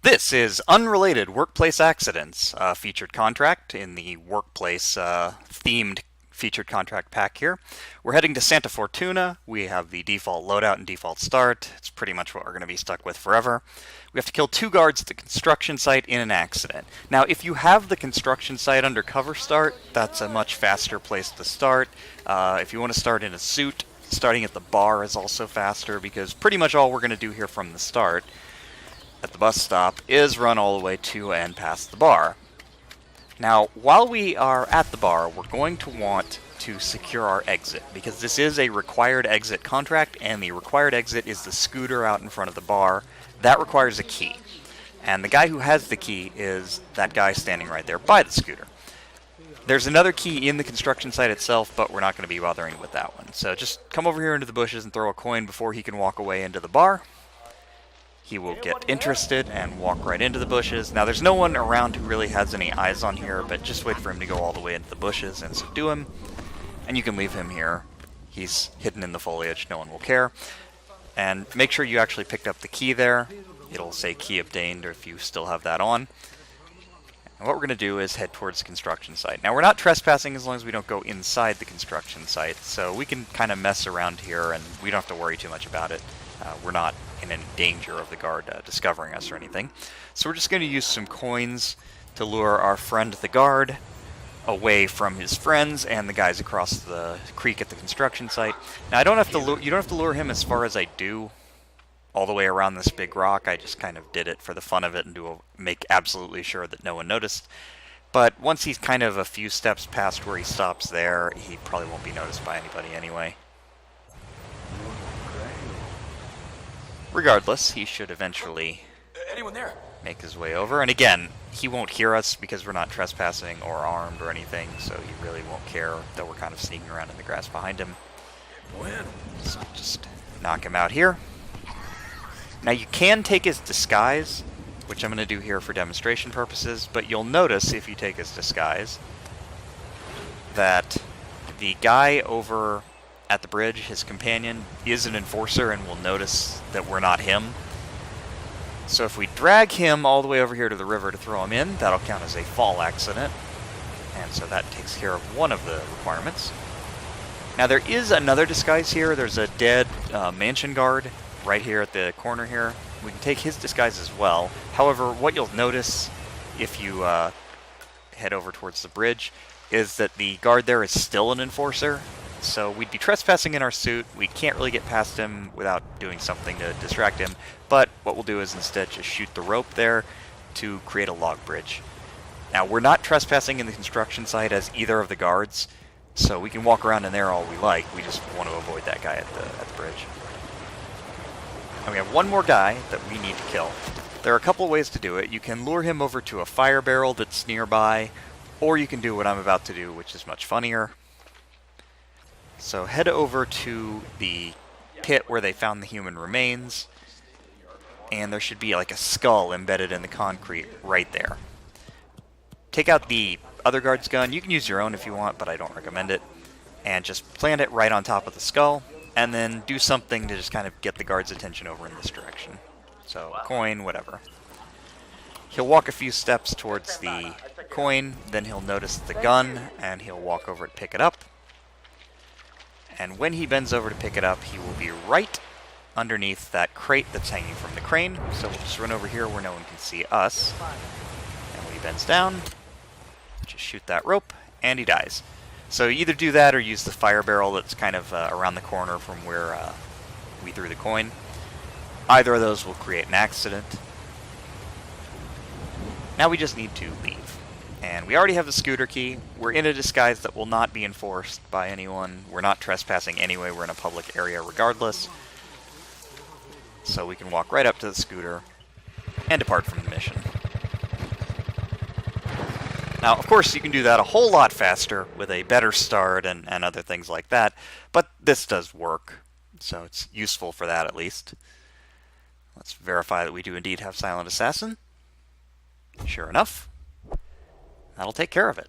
This is Unrelated Workplace Accidents, a featured contract in the workplace themed featured contract pack here. We're heading to Santa Fortuna. We have the default loadout and default start. It's pretty much what we're going to be stuck with forever. We have to kill 2 guards at the construction site in an accident. Now, if you have the construction site under cover start, that's a much faster place to start. If you want to start in a suit, starting at the bar is also faster because pretty much all we're going to do here from the start at the bus stop is run all the way to and past the bar. Now, while we are at the bar, we're going to want to secure our exit, because this is a required exit contract, and the required exit is the scooter out in front of the bar. That requires a key. And the guy who has the key is that guy standing right there by the scooter. There's another key in the construction site itself, but we're not going to be bothering with that one. So just come over here into the bushes and throw a coin before he can walk away into the bar. He will get interested and walk right into the bushes. Now, there's no one around who really has any eyes on here, but just wait for him to go all the way into the bushes and subdue him. And you can leave him here. He's hidden in the foliage. No one will care. And make sure you actually picked up the key there. It'll say key obtained, or if you still have that on. And what we're going to do is head towards the construction site. Now, we're not trespassing as long as we don't go inside the construction site, so we can kind of mess around here, and we don't have to worry too much about it. We're not in any danger of the guard discovering us or anything. So we're just going to use some coins to lure our friend the guard away from his friends and the guys across the creek at the construction site. Now, you don't have to lure him as far as I do all the way around this big rock. I just kind of did it for the fun of it and make absolutely sure that no one noticed. But once he's kind of a few steps past where he stops there, he probably won't be noticed by anybody anyway. Regardless, he should eventually make his way over. And again, he won't hear us because we're not trespassing or armed or anything, so he really won't care that we're kind of sneaking around in the grass behind him. So just knock him out here. Now, you can take his disguise, which I'm going to do here for demonstration purposes, but you'll notice if you take his disguise that the guy over at the bridge, his companion, is an enforcer and will notice that we're not him. So if we drag him all the way over here to the river to throw him in, that'll count as a fall accident. And so that takes care of one of the requirements. Now, there is another disguise here. There's a dead mansion guard right here at the corner here. We can take his disguise as well. However, what you'll notice if you head over towards the bridge is that the guard there is still an enforcer. So we'd be trespassing in our suit. We can't really get past him without doing something to distract him. But what we'll do is instead just shoot the rope there to create a log bridge. Now, we're not trespassing in the construction site as either of the guards, so we can walk around in there all we like. We just want to avoid that guy at the bridge. And we have one more guy that we need to kill. There are a couple of ways to do it. You can lure him over to a fire barrel that's nearby, or you can do what I'm about to do, which is much funnier. So head over to the pit where they found the human remains, and there should be like a skull embedded in the concrete right there. Take out the other guard's gun. You can use your own if you want, but I don't recommend it. And just plant it right on top of the skull, and then do something to just kind of get the guard's attention over in this direction. So, coin, whatever. He'll walk a few steps towards the coin, then he'll notice the gun, and he'll walk over and pick it up. And when he bends over to pick it up, he will be right underneath that crate that's hanging from the crane. So we'll just run over here where no one can see us. And when he bends down, just shoot that rope, and he dies. So either do that or use the fire barrel that's kind of around the corner from where we threw the coin. Either of those will create an accident. Now we just need to leave. And we already have the scooter key. We're in a disguise that will not be enforced by anyone. We're not trespassing anyway. We're in a public area regardless. So we can walk right up to the scooter and depart from the mission. Now, of course, you can do that a whole lot faster with a better start and other things like that, but this does work, so it's useful for that at least. Let's verify that we do indeed have Silent Assassin. Sure enough. That'll take care of it.